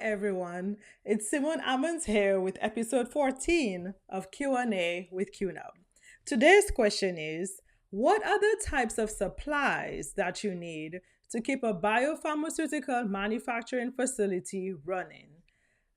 everyone. It's Simone Ammons here with episode 14 of Q&A with QuneUp. Today's question is, what are the types of supplies that you need to keep a biopharmaceutical manufacturing facility running?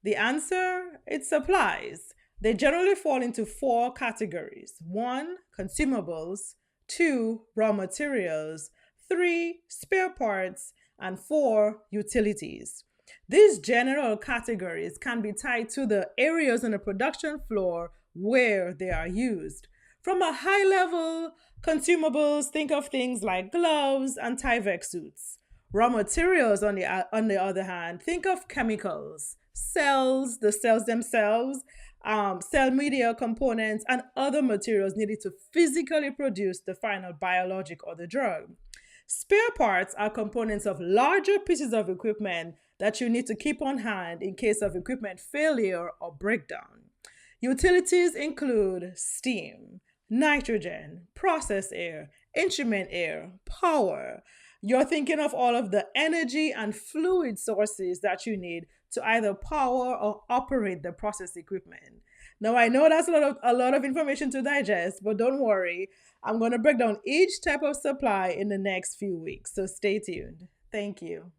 The answer, it's supplies. They generally fall into four categories. One, consumables. Two, raw materials. Three, spare parts. And four, utilities. These general categories can be tied to the areas on the production floor where they are used. From a high level, consumables, think of things like gloves and Tyvek suits. Raw materials, on the other hand, think of chemicals, cells, the cells themselves, cell media components, and other materials needed to physically produce the final biologic or the drug. Spare parts are components of larger pieces of equipment that you need to keep on hand in case of equipment failure or breakdown. Utilities include steam, nitrogen, process air, instrument air, power. You're thinking of all of the energy and fluid sources that you need to either power or operate the process equipment. Now, I know that's a lot of information to digest, but don't worry. I'm going to break down each type of supply in the next few weeks, so stay tuned. Thank you.